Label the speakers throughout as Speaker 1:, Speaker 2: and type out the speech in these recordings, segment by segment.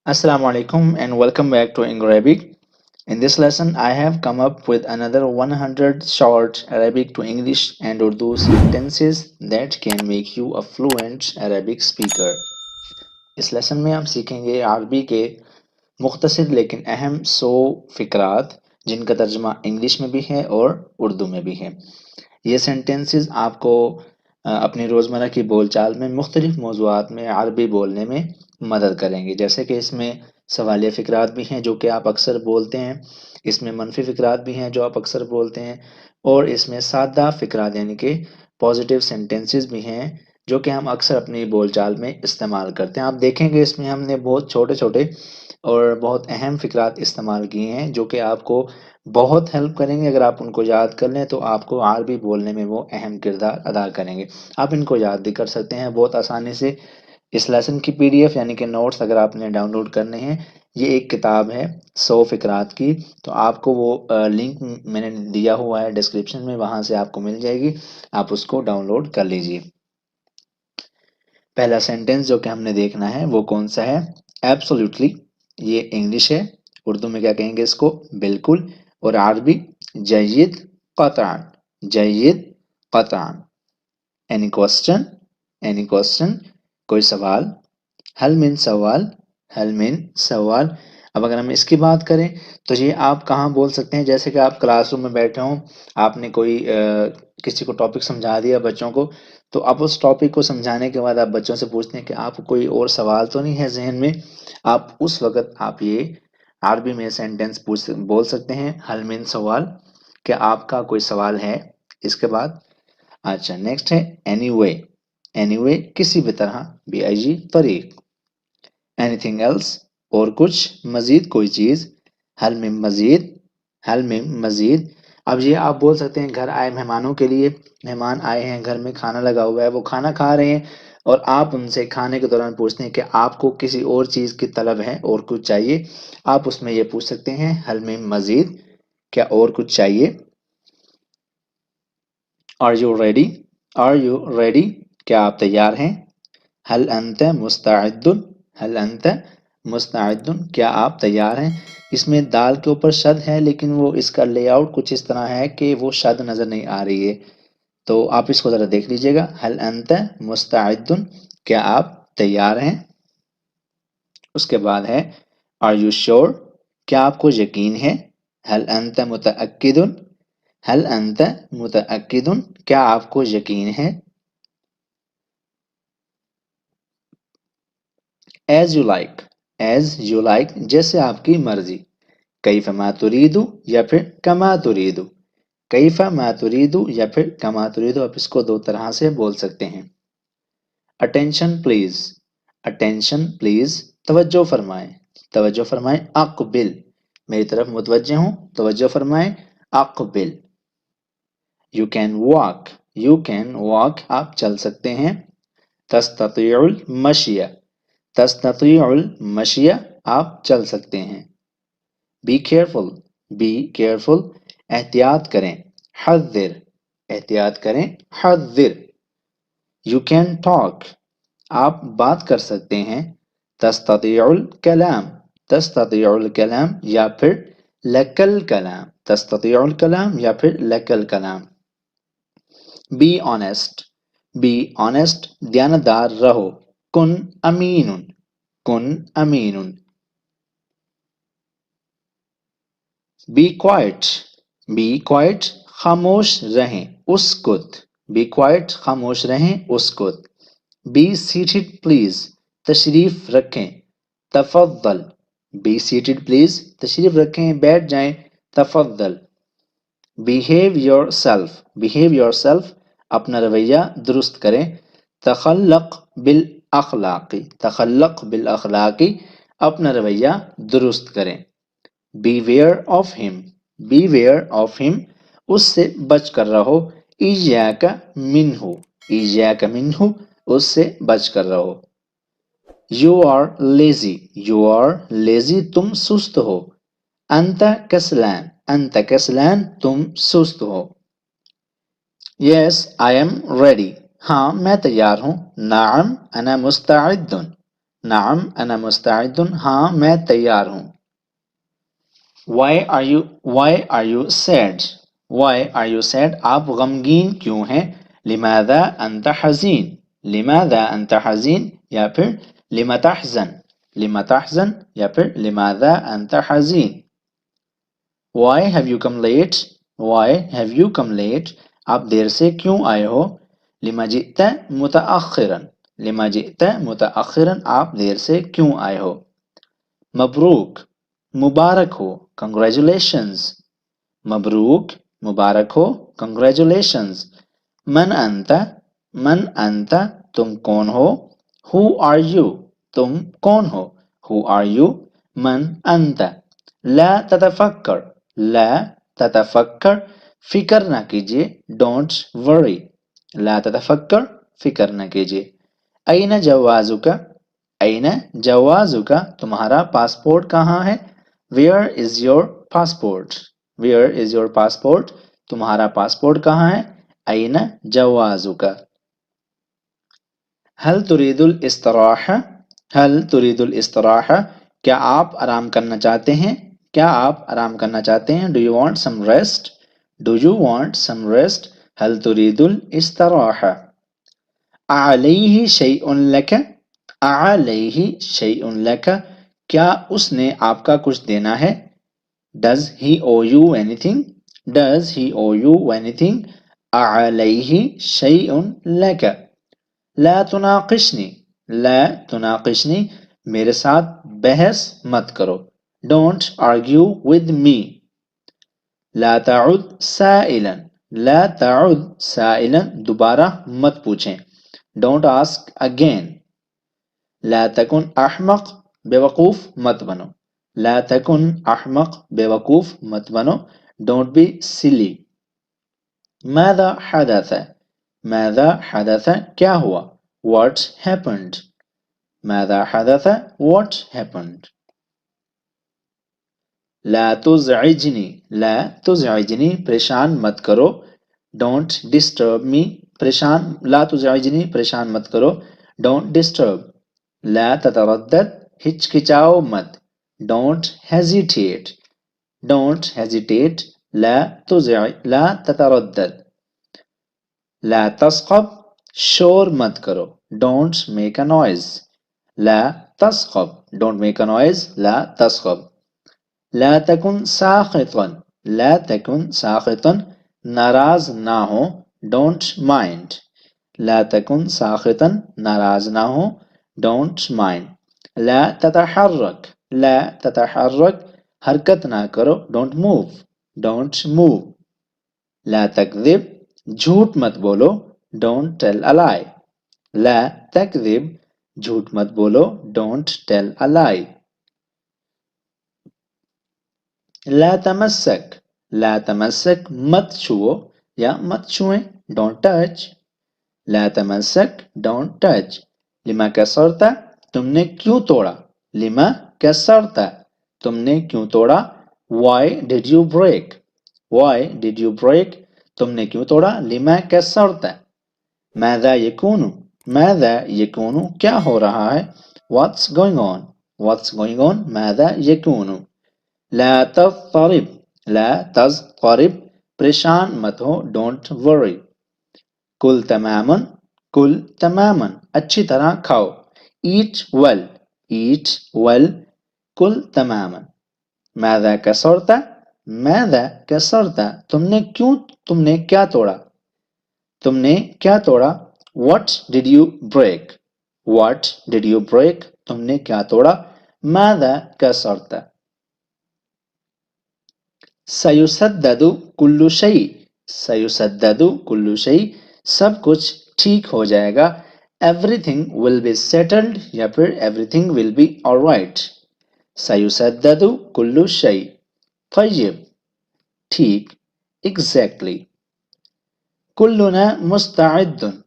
Speaker 1: Assalamu alaikum and welcome back to Arabic. In this lesson, I have come up with another 100 short Arabic to English and Urdu sentences that can make you a fluent Arabic speaker. इस lesson में हम सीखेंगे अरबी के मुख्तसर लेकिन अहम 100 फ़िक्रात जिनका तर्जमा इंग्लिश में भी है और उर्दू में भी है। ये सेंटेंसेस आपको अपनी रोज़मर्रा की बोलचाल में मुख्तलिफ मौज़ूआत में अरबी बोलने में मदद करेंगे। जैसे कि इसमें सवालिया फ़िक्रात भी हैं जो कि आप अक्सर बोलते हैं, इसमें मनफ़ी फ़िक्रात भी हैं जो आप अक्सर बोलते हैं, और इसमें सादा फ़िक्रात यानी कि पॉजिटिव सेंटेंसेस भी हैं जो कि हम अक्सर अपनी बोलचाल में इस्तेमाल करते हैं। आप देखेंगे इसमें हमने बहुत छोटे छोटे और बहुत अहम फ़िक्रात इस्तेमाल किए हैं जो कि आपको बहुत हेल्प करेंगे। अगर आप उनको याद कर लें तो आपको अरबी बोलने में वो अहम किरदार अदा करेंगे। आप इनको याद भी कर सकते हैं बहुत आसानी से। इस लेसन की पीडीएफ यानी कि नोट्स अगर आपने डाउनलोड करने हैं, ये एक किताब है 100 फ़िक्रात की, तो आपको वो लिंक मैंने दिया हुआ है डिस्क्रिप्शन में, वहाँ से आपको मिल जाएगी, आप उसको डाउनलोड कर लीजिए। पहला सेंटेंस जो कि हमने देखना है वो कौन सा है? एब्सोल्युटली, ये इंग्लिश है। उर्दू में क्या कहेंगे इसको? बिल्कुल। और अरबी जय्यद क़तअन, जय्यद क़तअन। एनी क्वेश्चन, एनी क्वेश्चन, कोई सवाल? हल मिन सवाल, हल मिन सवाल। अब अगर हम इसकी बात करें तो ये आप कहाँ बोल सकते हैं? जैसे कि आप क्लासरूम में बैठे हों, आपने कोई किसी को टॉपिक समझा दिया बच्चों को, तो अब उस टॉपिक को समझाने के बाद आप बच्चों से पूछते हैं कि आपको कोई और सवाल तो नहीं है जहन में। आप उस वक़्त आप ये अरबी में सेंटेंस बोल सकते हैं, हल मिन सवाल, क्या आपका कोई सवाल है? इसके बाद अच्छा नेक्स्ट है एनीवे, एनीवे किसी भी तरह, बी-आई-जी तरीक। एनीथिंग एल्स, और कुछ, मजीद कोई चीज़, हल में मजीद, हल में मजीद। अब ये आप बोल सकते हैं घर आए मेहमानों के लिए, मेहमान आए हैं, घर में खाना लगा हुआ है, वो खाना खा रहे हैं और आप उनसे खाने के दौरान पूछते हैं कि आपको किसी और चीज़ की तलब है और कुछ चाहिए। आप उसमें ये पूछ सकते हैं हल में मजीद, क्या और कुछ चाहिए? Are you ready, are you ready, क्या आप तैयार हैं? हल अंत मुस्तअद्दुन, हल अंत मुस्तअद्दुन, क्या आप तैयार हैं? इसमें दाल के ऊपर शद है लेकिन वो इसका लेआउट कुछ इस तरह है कि वो शद नज़र नहीं आ रही है, तो आप इसको ज़रा देख लीजिएगा। हल अंत मुस्तअद्दुन, क्या आप तैयार हैं? उसके बाद है आर यू श्योर, क्या आपको यकीन है? हल अंत मुतअक्किदुन, हल अंत मुतअक्किदुन, क्या आपको यकीन है? As you like, as you like, जैसे आपकी मर्जी। कैफ मा तुरीदु या फिर कमा तुरीदु, कैफ मा तुरीदु या फिर कमा तुरीदु, आप इसको दो तरह से बोल सकते हैं। अटेंशन प्लीज, अटेंशन प्लीज, तवज्जो फरमाएं, तवज्जो फरमाएं। अक़बिल, मेरी तरफ मुतवज्जे हूँ, तवज्जो फरमाएं। अक़बिल। You can walk, you can walk, आप चल सकते हैं। तस्ततीउल मशिया, तस्ततीउल मशिया, आप चल सकते हैं। बी केयरफुल, बी केयरफुल, एहतियात करें। हज़िर, एहतियात करें। हज़िर। यू कैन टॉक, आप बात कर सकते हैं। तस्ततीउल कलाम, तस्ततीउल कलाम या फिर लकल कलाम, तस्ततीउल कलाम या फिर लकल कलाम। बी ऑनेस्ट, बी ऑनेस्ट, दयानतदार रहो। कुन अमीनुन, कुन अमीनुन। बी क्वाइट, बी क्वाइट, खामोश रहें। उसकुत, बी क्वाइट, खामोश रहें। उसकुत। बी सीटेड प्लीज, तशरीफ रखें। तफद्दल, बी सीटेड प्लीज, तशरीफ रखें, बैठ जाएं। तफद्दल। Behave yourself, behave yourself, अपना रवैया दुरुस्त करें। तखल्लक बिल अखलाकी, तखल्लक बिल अखलाकी, अपना रवैया दुरुस्त करें। Beware of him, beware of him, उससे बच कर रहो। इय्याका मिन्हु, इय्याका मिन्हु, उससे बच कर रहो। You are lazy, you are lazy, तुम सुस्त हो। अंत कसलान, अंत कसलान, तुम सुस्त हो। यस आई एम रेडी, हाँ मैं तैयार हूँ। नाअम अना मुस्तअद्दुन, नाम अना मुस्तैदुन, हाँ मैं तैयार हूँ. Why are you sad? Why are you sad? आप गमगीन क्यों हैं? लिमादा अंत हज़ीन, लिमादा अंत हज़ीन या फिर लिमा तहज़न, लिमा तहज़न या फिर लिमादा अंत हज़ीन. Why have you come late? Why have you come late? आप देर से क्यों आए हो? लिमा जित्ता मुतअखिरन, लिमा जित्ता मुतअखिरन, आप देर से क्यों आए हो? मबरूक, मुबारक हो, कंग्रेचुलेशंस. मबरूक, मुबारक हो, कंग्रेचुलेशंस. मन अंता, मन अंता, तुम कौन हो? हु आर यू, तुम कौन हो? Who are you? मन अंता. ला ततफक्कर, ला ततफक्कर, फिक्र ना कीजिए, डोंट वरी. ला ततफक्कर, फिक्र ना कीजिए. अईना जवाजुका, अईना जवाजुका, तुम्हारा पासपोर्ट कहाँ है? Where is your passport, where is your passport, तुम्हारा पासपोर्ट कहाँ है? अईना जवाजुका. हल तुरीदुल इस्तराहा, हल तुरीदुल इस्तराहा, क्या आप आराम करना चाहते हैं? क्या आप आराम करना चाहते हैं? Do you want some rest, do you want some rest? हल तुरीदुल इस्तराहा. अलैहि शैउन लक, अलैहि शैउन लक, क्या उसने आपका कुछ देना है? Does he owe you anything, does he owe you anything? अलैहि शैउन लक. ला तुनाकिशनी, ला तुनाकिशनी, मेरे साथ बहस मत करो. Don't argue with me. ला ताउद साइलन, ला ताउद साइलन, दोबारा मत पूछें. Don't ask again. ला तकुन अहमक, बेवकूफ मत बनो. ला तकुन अहमक, बेवकूफ मत बनो. Don't be silly. मादा हदथ, मादा हदथ, क्या हुआ? What happened? ماذا حدث? What happened? لا تزعجني, لا تزعجني, परेशान मत करो. Don't disturb me. परेशान, ला तुज़इजनी, परेशान मत करो. Don't disturb. ला ततरद्दद, हिचकिचाओ मत. Don't hesitate. Don't hesitate. ला ततरद्दद. ला तस्खब, शोर मत करो. Don't make a noise. La तस्खब, don't make a noise. ला तस्खब. ला तकुन साखितन, ला तकुन साखितन, नाराज ना हो. Don't mind. ला तकुन साखितन, नाराज ना हो. Don't mind. ला ततहर्रक, ला ततहर्रक, हरकत ना करो. Don't move. Don't move. ला तकذب, झूठ मत बोलो. Don't tell a lie. ला तकذब, झूठ मत बोलो. Don't tell a lie. ला तमस्सक, ला तमस्सक, मत छुओ या मत छुएं. Don't touch. ला तमस्सक, don't touch. लिमा कसरता, तुमने क्यों तोड़ा? लिमा कसरता, तुमने क्यों तोड़ा? Why did you break? Why did you break? तुमने क्यों तोड़ा? लिमा कसरता. माज़ा यकूनु, माज़ा यकूनु, क्या हो रहा है? What's going on? What's going on? Maaza यकूनु. ला तज़्तरिब, ला तज़्तरिब, परेशान मत हो. Don't worry. कुल तमामन, कुल तमामन, अच्छी तरह खाओ. Eat well, eat well, कुल तमामन. माज़ा कसरता, माज़ा कसरता, तुमने क्या तोड़ा? तुमने क्या तोड़ा? What did you break? What did you break? तुमने क्या तोड़ा? माज़ा कसरता. सयुसद्ददु कुल्लु शै, सयुसद्ददु कुल्लु शै, सब कुछ ठीक हो जाएगा. Everything will be settled या फिर everything will be alright. सयुसद्ददु Kullu शै. तय्यब, ठीक, exactly. कुल्लुना मुस्तअद्दुन,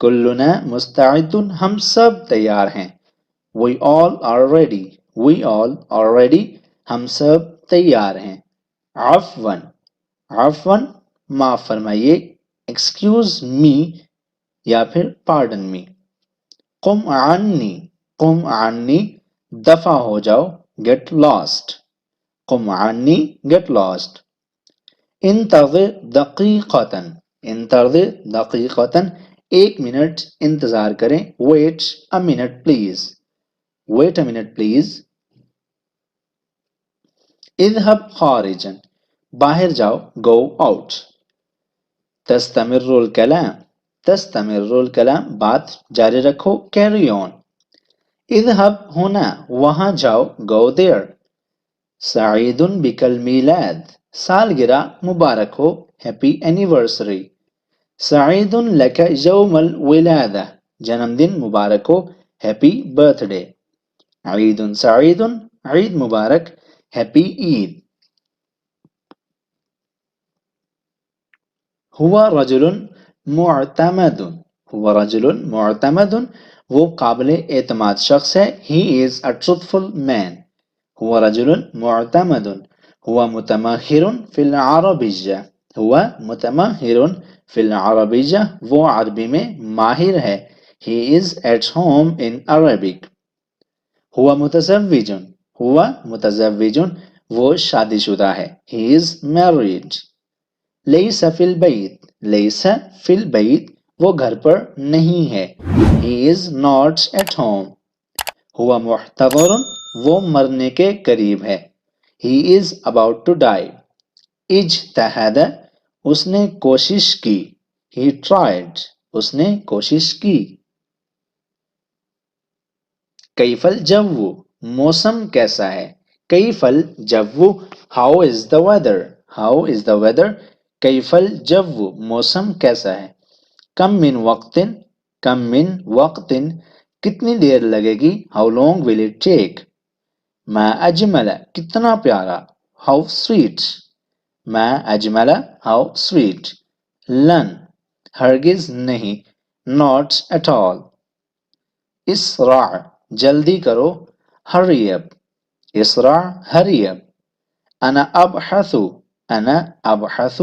Speaker 1: कुल्लुना मुस्तअद्दुन, हम सब तैयार हैं. We all are ready. We all are ready. हम सब तैयार हैं. अफ़वन, अफ़वन, माफ फरमाइए. Excuse me या फिर pardon me. कुम अन्नी, قم عنی دفع ہو جاؤ get lost. قم عنی get lost. انتظر دقیقتاً انتظر دقیقتاً ایک منٹ انتظار کریں wait a minute please. wait a minute please. اذهب خارجا باہر جاؤ go out. تستمر الکلام تستمر الکلام بات جاری رکھو carry on. اذهب ہونا وہاں جاؤ go there. سعید بک المیلاد سالگرہ مبارک ہو happy anniversary. سعید لک یوم الولادہ جنم دن مبارک ہو happy birthday. عید سعید عید مبارک happy عید. ہوا رجل معتمد ہوا رجل معتمد وہ قابل اعتماد شخص ہے he is a truthful man. ہوا رجل معتمد ہوا متماہر فی العربیہ ہوا متماہر فی العربیہ وہ عربی میں ماہر ہے he is at home in Arabic. ہوا متزوج ہوا متزوج وہ شادی شدہ ہے he is married. لیس فی البیت لیس فی البیت وہ گھر پر نہیں ہے he is not at home. ہوا محتضر وہ مرنے کے قریب ہے he is about to die. اجتہد اس نے کوشش کی he tried اس نے کوشش کی. کیف الجو موسم کیسا ہے کیف الجو how is the weather how is the weather. کیف الجو موسم کیسا ہے. کم من وقت کم من وقت کتنی دیر لگے گی how long will it take. ما اجمل کتنا پیارا how sweet. ما اجمل how sweet. لن ہرگز نہیں not at all. اسرع جلدی کرو hurry up. اسرع hurry up. انا ابحث انا ابحث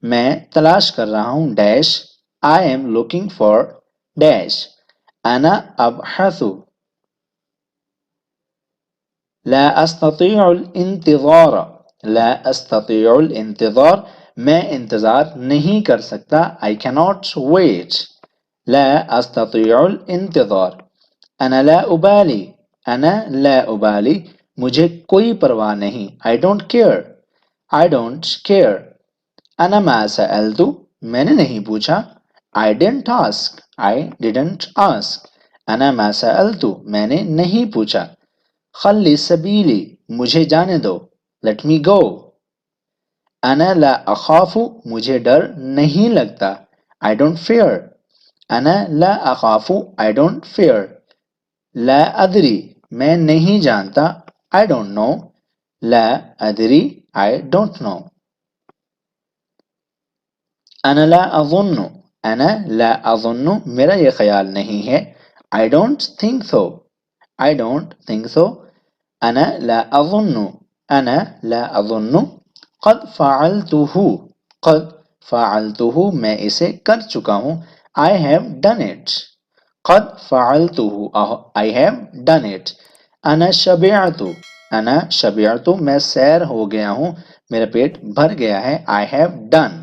Speaker 1: میں تلاش کر رہا ہوں dash I am looking for dash. انا ابحث لا استطيع الانتظار لا استطيع الانتظار میں انتظار نہیں کر سکتا I cannot wait. لا استطيع الانتظار. انا لا ابالي انا لا ابالي مجھے کوئی پرواہ نہیں I don't care I don't care. انا ما سألت میں نے نہیں پوچھا I didn't ask I didn't ask. انا ما سألت میں نے نہیں پوچھا. خلی سبیلی مجھے جانے دو let me go. انا لا اخاف مجھے ڈر نہیں لگتا I don't fear. انا لا اخاف I don't fear. لا ادری میں نہیں جانتا I don't know. Law Adri I don't know. انا لا اظن انا لا اظن میرا یہ خیال نہیں ہے I don't think so I don't think so. انا لا اظن انا لا اظن. قد فعلته قد فعلته میں اسے کر چکا ہوں I have done it. قد فعلته I have done it. انا شبعت انا شبعت میں سیر ہو گیا ہوں میرا پیٹ بھر گیا ہے I have done.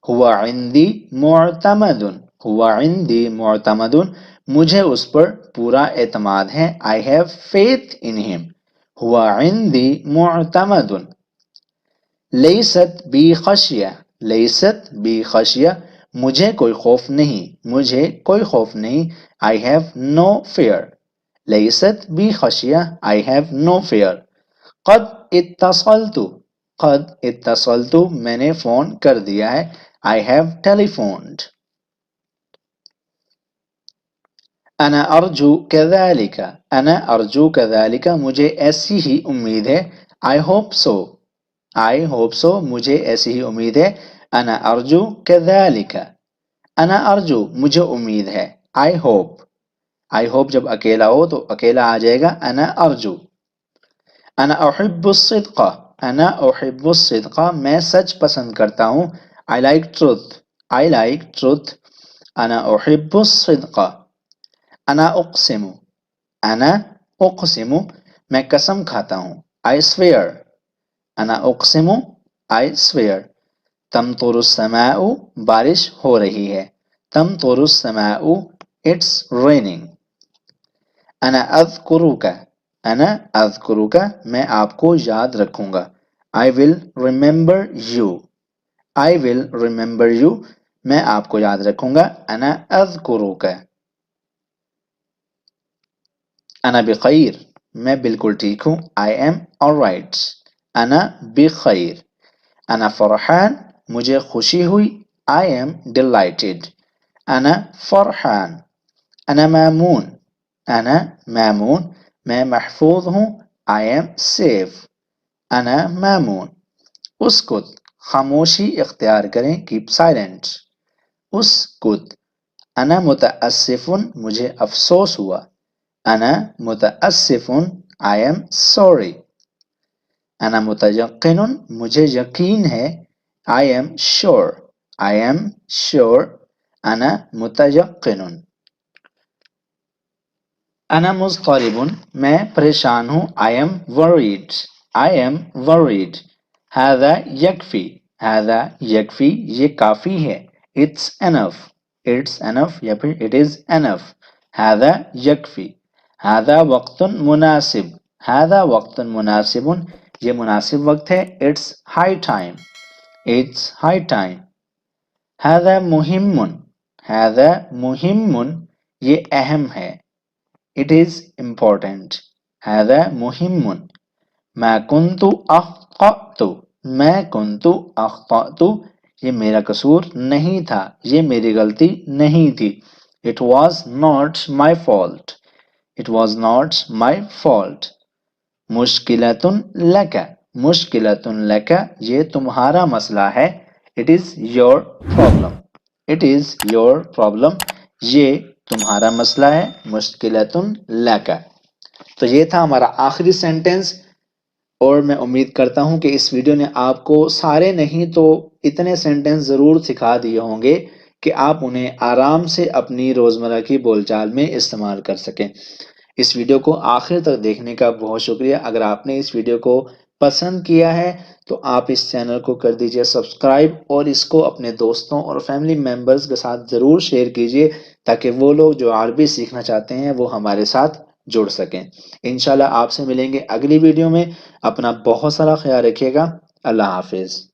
Speaker 1: ہوا عندی معتمد ہوا عندی معتمد مجھے اس پر پورا اعتماد ہے I have faith in him. ہوا عندی معتمد. لیست بی خشیہ لیست بی خشیہ مجھے کوئی خوف نہیں مجھے کوئی خوف نہیں I have no fear. لیست بی خشیہ I have no fear. قد اتصلت قد اتصلت میں نے فون کر دیا ہے I have telephoned. انا ارجو كذلك انا ارجو كذلك مجھے ایسی ہی امید ہے I hope so I hope so مجھے ایسی ہی امید ہے انا ارجو كذلك. انا ارجو مجھے امید ہے I hope I hope جب اکیلا ہو تو اکیلا آ جائے گا انا ارجو. انا احب الصدق انا احب الصدق میں سچ پسند کرتا ہوں I like truth I like truth. انا احب الصدق. انا اقسم अना उक़सिमु मैं कसम खाता हूँ I swear अना उक़सिमु I swear तमतुरुस समाउ बारिश हो रही है तमतुरुस समाउ it's raining अना अज़्कुरुका अना अज़्कुरुका मैं आपको याद रखूंगा I will remember you I will remember you मैं आपको याद रखूंगा अना अज़्कुरुका अना बिखैर मैं बिल्कुल ठीक हूँ I am alright अना बिखैर अना फरहान मुझे खुशी हुई I am delighted अना फरहान अना मामून अना मामून मैं महफूज हूँ I am safe अना मामून उसकुत खामोशी इख्तियार करें कीप साइलेंट उसकुत अना मुतअस्सिफुन मुझे अफसोस हुआ अना मुतअस्सिफुन I am sorry अना मुतयक्किनुन मुझे यकीन है I am sure I am sure अना मुतयक्किनुन अना मुज़्तरिबुन मैं परेशान हूँ I am worried I am worried हादा यकफी ये काफी है it's enough या फिर it is enough हादा यकफी हादा वक्तुन मुनासिब हादा वक्तुन मुनासिबुन ये मुनासिब वक्त है it's high time हादा मुहिम्मुन ये अहम है it is important हादा मुहिम्मुन मैं कुन्तु अख्तअतु ये मेरा कसूर नहीं था ये मेरी गलती नहीं थी it was not my fault मुश्किलतुन लका ये तुम्हारा मसला है it is your problem ये तुम्हारा मसला है मुश्किलतुन लका तो ये था हमारा आखिरी सेंटेंस और मैं उम्मीद करता हूं कि इस वीडियो ने आपको सारे नहीं तो इतने सेंटेंस ज़रूर सिखा दिए होंगे कि आप उन्हें आराम से अपनी रोज़मर्रा की बोलचाल में इस्तेमाल कर सकें। इस वीडियो को आखिर तक देखने का बहुत शुक्रिया। अगर आपने इस वीडियो को पसंद किया है तो आप इस चैनल को कर दीजिए सब्सक्राइब और इसको अपने दोस्तों और फैमिली मेम्बर्स के साथ ज़रूर शेयर कीजिए ताकि वो लोग जो अरबी सीखना चाहते हैं वो हमारे साथ जुड़ सकें। इंशाल्लाह आपसे मिलेंगे अगली वीडियो में। अपना बहुत सारा ख्याल रखिएगा। अल्लाह हाफिज़।